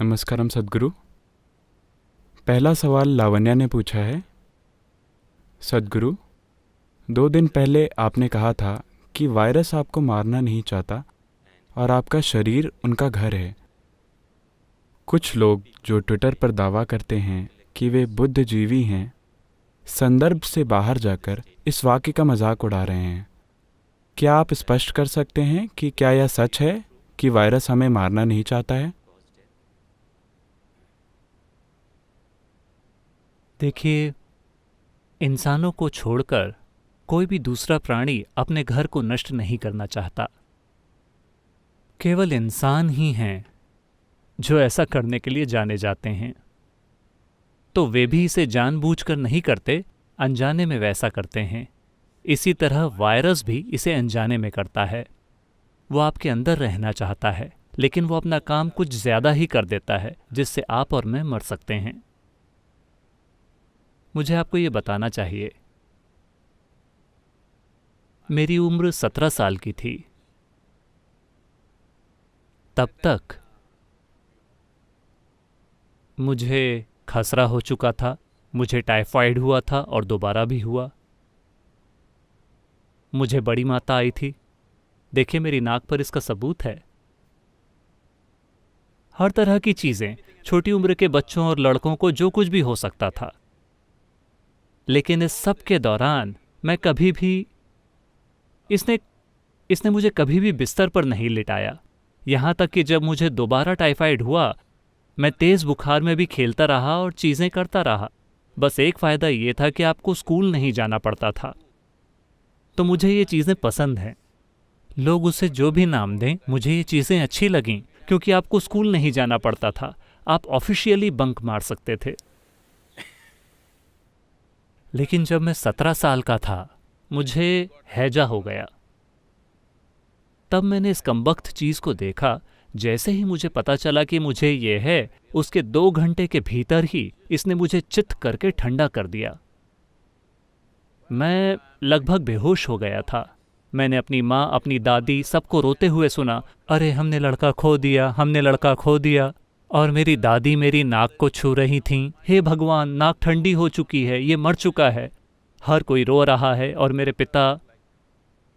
नमस्कारम सद्गुरु। पहला सवाल लावण्या ने पूछा है। सद्गुरु, 2 दिन पहले आपने कहा था कि वायरस आपको मारना नहीं चाहता और आपका शरीर उनका घर है। कुछ लोग जो ट्विटर पर दावा करते हैं कि वे बुद्धिजीवी हैं, संदर्भ से बाहर जाकर इस वाक्य का मजाक उड़ा रहे हैं। क्या आप स्पष्ट कर सकते हैं कि क्या यह सच है कि वायरस हमें मारना नहीं चाहता है? देखिए, इंसानों को छोड़कर कोई भी दूसरा प्राणी अपने घर को नष्ट नहीं करना चाहता। केवल इंसान ही हैं जो ऐसा करने के लिए जाने जाते हैं। तो वे भी इसे जानबूझकर नहीं करते, अनजाने में वैसा करते हैं। इसी तरह वायरस भी इसे अनजाने में करता है। वो आपके अंदर रहना चाहता है, लेकिन वो अपना काम कुछ ज्यादा ही कर देता है, जिससे आप और मैं मर सकते हैं। मुझे आपको ये बताना चाहिए, मेरी उम्र 17 साल की थी। तब तक मुझे खसरा हो चुका था, मुझे टाइफाइड हुआ था और दोबारा भी हुआ। मुझे बड़ी माता आई थी। देखिए, मेरी नाक पर इसका सबूत है। हर तरह की चीजें, छोटी उम्र के बच्चों और लड़कों को जो कुछ भी हो सकता था। लेकिन इस सब के दौरान मैं कभी भी इसने इसने मुझे कभी भी बिस्तर पर नहीं लिटाया। यहां तक कि जब मुझे दोबारा टाइफाइड हुआ, मैं तेज बुखार में भी खेलता रहा और चीजें करता रहा। बस एक फायदा ये था कि आपको स्कूल नहीं जाना पड़ता था। तो मुझे ये चीजें पसंद हैं। लोग उसे जो भी नाम दें, मुझे ये चीजें अच्छी लगीं क्योंकि आपको स्कूल नहीं जाना पड़ता था। आप ऑफिशियली बंक मार सकते थे। लेकिन जब मैं 17 साल का था, मुझे हैजा हो गया। तब मैंने इस कमबख्त चीज को देखा। जैसे ही मुझे पता चला कि मुझे ये है, उसके 2 घंटे के भीतर ही इसने मुझे चित्त करके ठंडा कर दिया। मैं लगभग बेहोश हो गया था। मैंने अपनी माँ, अपनी दादी, सबको रोते हुए सुना, अरे हमने लड़का खो दिया, हमने लड़का खो दिया। और मेरी दादी मेरी नाक को छू रही थीं, हे भगवान, नाक ठंडी हो चुकी है, ये मर चुका है। हर कोई रो रहा है। और मेरे पिता,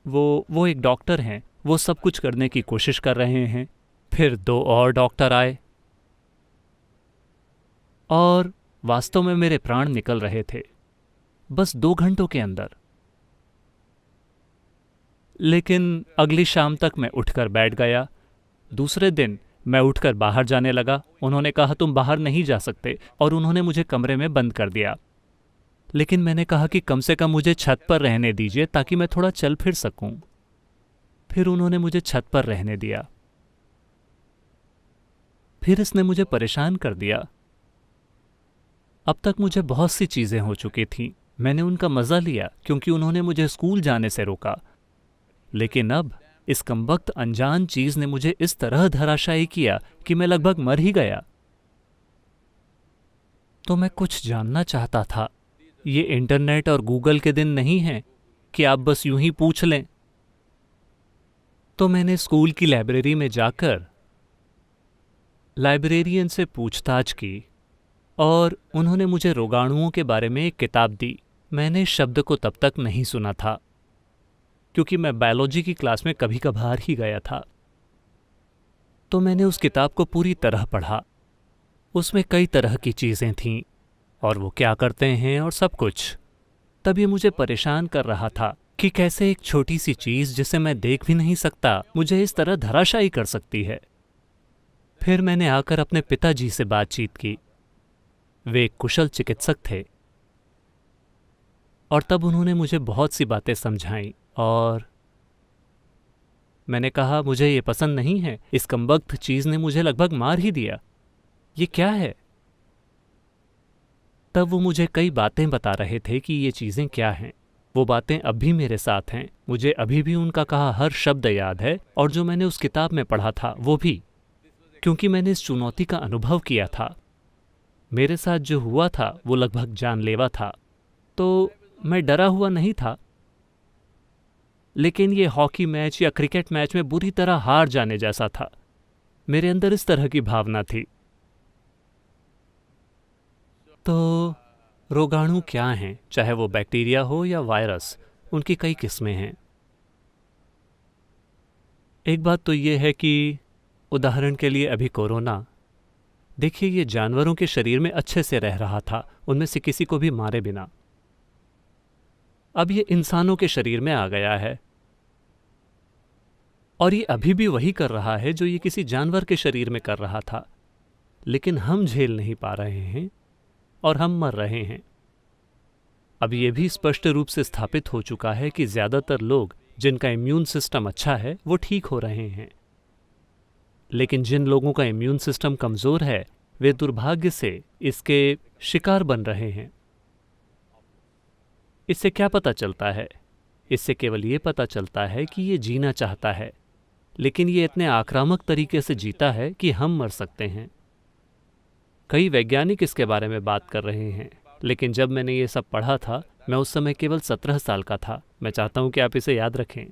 वो एक डॉक्टर हैं, वो सब कुछ करने की कोशिश कर रहे हैं। फिर 2 और डॉक्टर आए और वास्तव में मेरे प्राण निकल रहे थे, बस 2 घंटों के अंदर। लेकिन अगली शाम तक मैं उठकर बैठ गया। दूसरे दिन मैं उठकर बाहर जाने लगा। उन्होंने कहा तुम बाहर नहीं जा सकते, और उन्होंने मुझे कमरे में बंद कर दिया। लेकिन मैंने कहा कि कम से कम मुझे छत पर रहने दीजिए ताकि मैं थोड़ा चल फिर सकूं। फिर उन्होंने मुझे छत पर रहने दिया। फिर इसने मुझे परेशान कर दिया। अब तक मुझे बहुत सी चीजें हो चुकी थीं। मैंने उनका मजा लिया क्योंकि उन्होंने मुझे स्कूल जाने से रोका। लेकिन अब इस कमबख्त अनजान चीज ने मुझे इस तरह धराशायी किया कि मैं लगभग मर ही गया। तो मैं कुछ जानना चाहता था। ये इंटरनेट और गूगल के दिन नहीं हैं कि आप बस यूं ही पूछ लें। तो मैंने स्कूल की लाइब्रेरी में जाकर लाइब्रेरियन से पूछताछ की और उन्होंने मुझे रोगाणुओं के बारे में एक किताब दी। मैंने शब्द को तब तक नहीं सुना था क्योंकि मैं बायोलॉजी की क्लास में कभी कभार ही गया था। तो मैंने उस किताब को पूरी तरह पढ़ा। उसमें कई तरह की चीज़ें थीं और वो क्या करते हैं और सब कुछ। तब ये मुझे परेशान कर रहा था कि कैसे एक छोटी सी चीज़ जिसे मैं देख भी नहीं सकता, मुझे इस तरह धराशायी कर सकती है। फिर मैंने आकर अपने पिताजी से बातचीत की। वे एक कुशल चिकित्सक थे और तब उन्होंने मुझे बहुत सी बातें समझाईं। और मैंने कहा मुझे ये पसंद नहीं है, इस कमबख्त चीज़ ने मुझे लगभग मार ही दिया, ये क्या है। तब वो मुझे कई बातें बता रहे थे कि ये चीज़ें क्या हैं। वो बातें अब भी मेरे साथ हैं। मुझे अभी भी उनका कहा हर शब्द याद है, और जो मैंने उस किताब में पढ़ा था वो भी, क्योंकि मैंने इस चुनौती का अनुभव किया था। मेरे साथ जो हुआ था वो लगभग जानलेवा था। तो मैं डरा हुआ नहीं था, लेकिन ये हॉकी मैच या क्रिकेट मैच में बुरी तरह हार जाने जैसा था। मेरे अंदर इस तरह की भावना थी। तो रोगाणु क्या हैं, चाहे वो बैक्टीरिया हो या वायरस, उनकी कई किस्में हैं। एक बात तो ये है कि उदाहरण के लिए अभी कोरोना, देखिए ये जानवरों के शरीर में अच्छे से रह रहा था, उनमें से किसी को भी मारे बिना। अब ये इंसानों के शरीर में आ गया है और ये अभी भी वही कर रहा है जो ये किसी जानवर के शरीर में कर रहा था, लेकिन हम झेल नहीं पा रहे हैं और हम मर रहे हैं। अब ये भी स्पष्ट रूप से स्थापित हो चुका है कि ज़्यादातर लोग जिनका इम्यून सिस्टम अच्छा है वो ठीक हो रहे हैं, लेकिन जिन लोगों का इम्यून सिस्टम कमज़ोर है वे दुर्भाग्य से इसके शिकार बन रहे हैं। इससे क्या पता चलता है? इससे केवल ये पता चलता है कि ये जीना चाहता है, लेकिन ये इतने आक्रामक तरीके से जीता है कि हम मर सकते हैं। कई वैज्ञानिक इसके बारे में बात कर रहे हैं, लेकिन जब मैंने ये सब पढ़ा था मैं उस समय केवल 17 साल का था। मैं चाहता हूँ कि आप इसे याद रखें।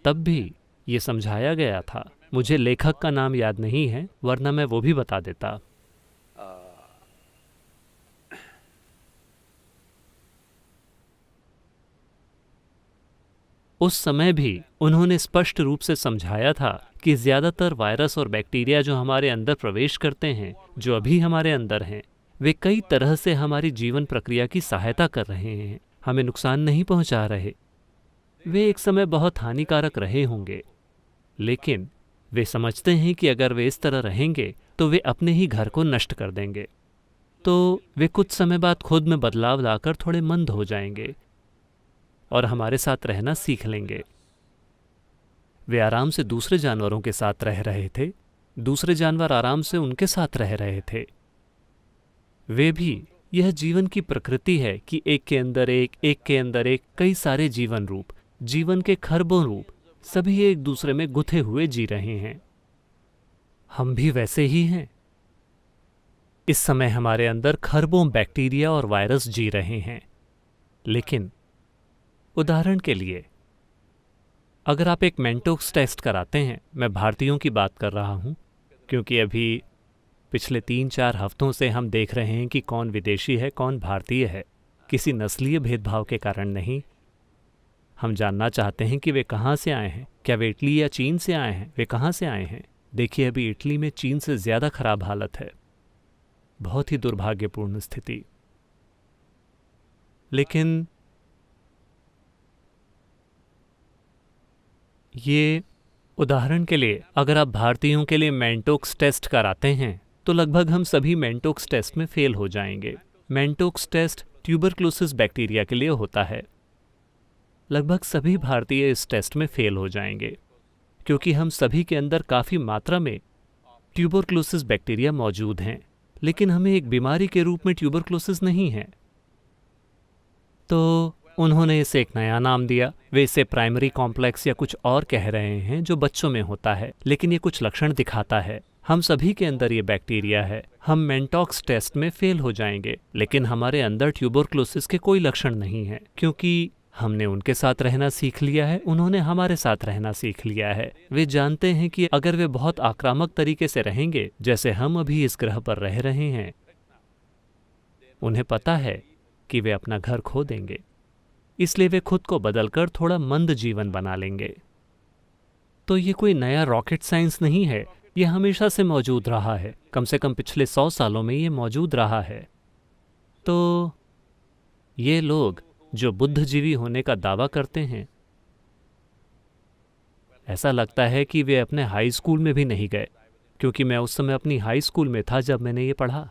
तब भी ये समझाया गया था। मुझे लेखक का नाम याद नहीं है, वरना मैं वो भी बता देता। उस समय भी उन्होंने स्पष्ट रूप से समझाया था कि ज़्यादातर वायरस और बैक्टीरिया जो हमारे अंदर प्रवेश करते हैं, जो अभी हमारे अंदर हैं, वे कई तरह से हमारी जीवन प्रक्रिया की सहायता कर रहे हैं, हमें नुकसान नहीं पहुंचा रहे। वे एक समय बहुत हानिकारक रहे होंगे, लेकिन वे समझते हैं कि अगर वे इस तरह रहेंगे तो वे अपने ही घर को नष्ट कर देंगे। तो वे कुछ समय बाद खुद में बदलाव लाकर थोड़े मंद हो जाएंगे और हमारे साथ रहना सीख लेंगे। वे आराम से दूसरे जानवरों के साथ रह रहे थे, दूसरे जानवर आराम से उनके साथ रह रहे थे। वे भी, यह जीवन की प्रकृति है कि एक के अंदर एक के अंदर एक, कई सारे जीवन रूप, जीवन के खरबों रूप, सभी एक दूसरे में गुथे हुए जी रहे हैं। हम भी वैसे ही हैं। इस समय हमारे अंदर खरबों बैक्टीरिया और वायरस जी रहे हैं, लेकिन उदाहरण के लिए अगर आप एक मेंटोक्स टेस्ट कराते हैं, मैं भारतीयों की बात कर रहा हूं, क्योंकि अभी पिछले 3-4 हफ्तों से हम देख रहे हैं कि कौन विदेशी है कौन भारतीय है, किसी नस्लीय भेदभाव के कारण नहीं। हम जानना चाहते हैं कि वे कहाँ से आए हैं, क्या वे इटली या चीन से आए हैं, वे कहाँ से आए हैं। देखिए अभी इटली में चीन से ज़्यादा खराब हालत है, बहुत ही दुर्भाग्यपूर्ण स्थिति। लेकिन ये उदाहरण के लिए अगर आप भारतीयों के लिए मेंटोक्स टेस्ट कराते हैं तो लगभग हम सभी मेंटोक्स टेस्ट में फेल हो जाएंगे। मेंटोक्स टेस्ट ट्यूबरक्लोसिस बैक्टीरिया के लिए होता है। लगभग सभी भारतीय इस टेस्ट में फेल हो जाएंगे, क्योंकि हम सभी के अंदर काफ़ी मात्रा में ट्यूबरक्लोसिस बैक्टीरिया मौजूद हैं, लेकिन हमें एक बीमारी के रूप में ट्यूबरक्लोसिस नहीं है। तो उन्होंने इसे एक नया नाम दिया। वे इसे प्राइमरी कॉम्प्लेक्स या कुछ और कह रहे हैं, जो बच्चों में होता है, लेकिन ये कुछ लक्षण दिखाता है। हम सभी के अंदर ये बैक्टीरिया है। हम मेंटोक्स टेस्ट में फेल हो जाएंगे, लेकिन हमारे अंदर ट्यूबरक्लोसिस के कोई लक्षण नहीं है, क्योंकि हमने उनके साथ रहना सीख लिया है, उन्होंने हमारे साथ रहना सीख लिया है। वे जानते हैं कि अगर वे बहुत आक्रामक तरीके से रहेंगे, जैसे हम अभी इस ग्रह पर रह रहे हैं, उन्हें पता है कि वे अपना घर खो देंगे, इसलिए वे खुद को बदलकर थोड़ा मंद जीवन बना लेंगे। तो ये कोई नया रॉकेट साइंस नहीं है, ये हमेशा से मौजूद रहा है। कम से कम पिछले 100 सालों में ये मौजूद रहा है। तो ये लोग जो बुद्धिजीवी होने का दावा करते हैं, ऐसा लगता है कि वे अपने हाई स्कूल में भी नहीं गए, क्योंकि मैं उस समय अपनी हाई स्कूल में था जब मैंने ये पढ़ा।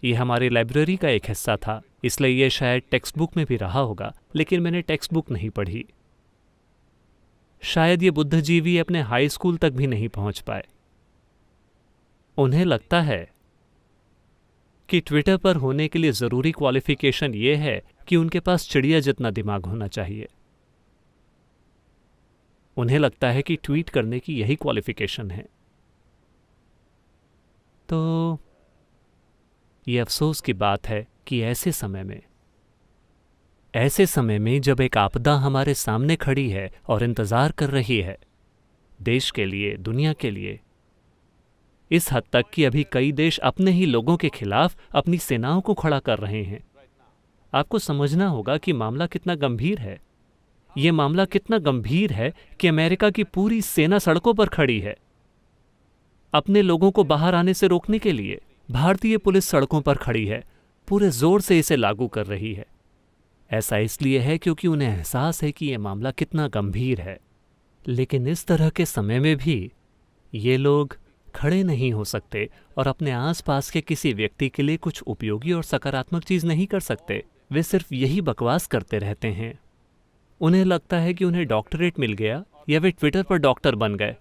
ये हमारी लाइब्रेरी का एक हिस्सा था, इसलिए ये शायद टेक्स्ट बुक में भी रहा होगा, लेकिन मैंने टेक्स्ट बुक नहीं पढ़ी। शायद ये बुद्धिजीवी अपने हाई स्कूल तक भी नहीं पहुंच पाए। उन्हें लगता है कि ट्विटर पर होने के लिए ज़रूरी क्वालिफिकेशन ये है कि उनके पास चिड़िया जितना दिमाग होना चाहिए। उन्हें लगता है कि ट्वीट करने की यही क्वालिफिकेशन है। तो ये अफसोस की बात है कि ऐसे समय में जब एक आपदा हमारे सामने खड़ी है और इंतज़ार कर रही है, देश के लिए, दुनिया के लिए, इस हद तक कि अभी कई देश अपने ही लोगों के खिलाफ अपनी सेनाओं को खड़ा कर रहे हैं। आपको समझना होगा कि मामला कितना गंभीर है। ये मामला कितना गंभीर है कि अमेरिका की पूरी सेना सड़कों पर खड़ी है अपने लोगों को बाहर आने से रोकने के लिए। भारतीय पुलिस सड़कों पर खड़ी है, पूरे जोर से इसे लागू कर रही है। ऐसा इसलिए है क्योंकि उन्हें एहसास है कि यह मामला कितना गंभीर है। लेकिन इस तरह के समय में भी ये लोग खड़े नहीं हो सकते और अपने आसपास के किसी व्यक्ति के लिए कुछ उपयोगी और सकारात्मक चीज नहीं कर सकते। वे सिर्फ यही बकवास करते रहते हैं। उन्हें लगता है कि उन्हें डॉक्टरेट मिल गया या वे ट्विटर पर डॉक्टर बन गए।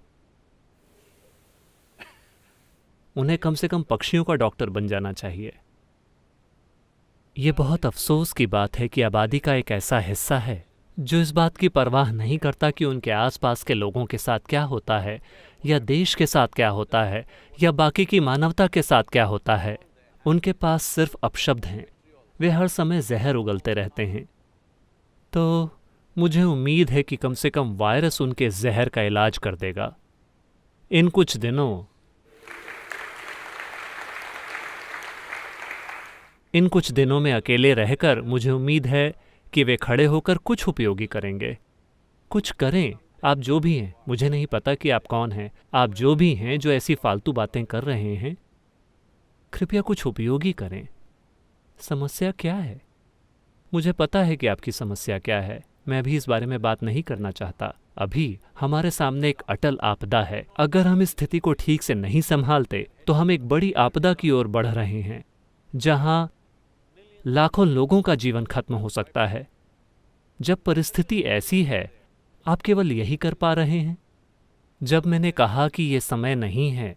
उन्हें कम से कम पक्षियों का डॉक्टर बन जाना चाहिए। ये बहुत अफसोस की बात है कि आबादी का एक ऐसा हिस्सा है जो इस बात की परवाह नहीं करता कि उनके आसपास के लोगों के साथ क्या होता है, या देश के साथ क्या होता है, या बाकी की मानवता के साथ क्या होता है। उनके पास सिर्फ अपशब्द हैं। वे हर समय जहर उगलते रहते हैं। तो मुझे उम्मीद है कि कम से कम वायरस उनके जहर का इलाज कर देगा। इन कुछ दिनों में अकेले रहकर मुझे उम्मीद है कि वे खड़े होकर कुछ उपयोगी करेंगे। कुछ करें। आप जो भी हैं, मुझे नहीं पता कि आप कौन हैं, आप जो भी हैं जो ऐसी फालतू बातें कर रहे हैं, कृपया कुछ उपयोगी करें। समस्या क्या है? मुझे पता है कि आपकी समस्या क्या है। मैं अभी इस बारे में बात नहीं करना चाहता। अभी हमारे सामने एक अटल आपदा है। अगर हम इस स्थिति को ठीक से नहीं संभालते तो हम एक बड़ी आपदा की ओर बढ़ रहे हैं, जहां लाखों लोगों का जीवन खत्म हो सकता है। जब परिस्थिति ऐसी है, आप केवल यही कर पा रहे हैं। जब मैंने कहा कि ये समय नहीं है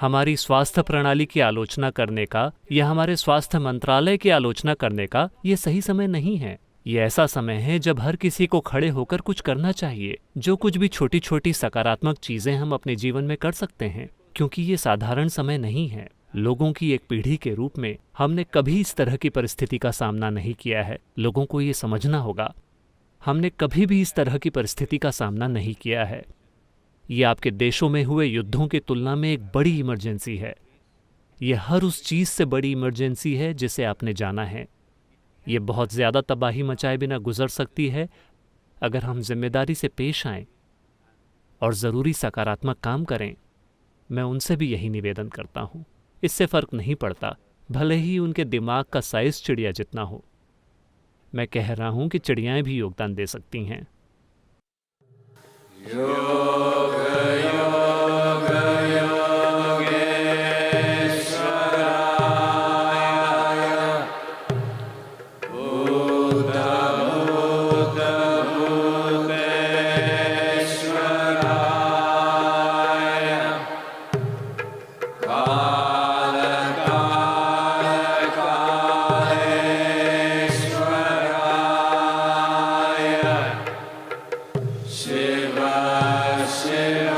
हमारी स्वास्थ्य प्रणाली की आलोचना करने का या हमारे स्वास्थ्य मंत्रालय की आलोचना करने का, ये सही समय नहीं है। ये ऐसा समय है जब हर किसी को खड़े होकर कुछ करना चाहिए। जो कुछ भी छोटी छोटी सकारात्मक चीजें हम अपने जीवन में कर सकते हैं, क्योंकि ये साधारण समय नहीं है। लोगों की एक पीढ़ी के रूप में हमने कभी इस तरह की परिस्थिति का सामना नहीं किया है। लोगों को ये समझना होगा, हमने कभी भी इस तरह की परिस्थिति का सामना नहीं किया है। ये आपके देशों में हुए युद्धों की तुलना में एक बड़ी इमरजेंसी है। ये हर उस चीज से बड़ी इमरजेंसी है जिसे आपने जाना है। ये बहुत ज्यादा तबाही मचाए बिना गुजर सकती है अगर हम जिम्मेदारी से पेश आएं और जरूरी सकारात्मक काम करें। मैं उनसे भी यही निवेदन करता हूं। इससे फर्क नहीं पड़ता, भले ही उनके दिमाग का साइज चिड़िया जितना हो। मैं कह रहा हूं कि चिड़ियाएं भी योगदान दे सकती हैं। Shiva, Shiva.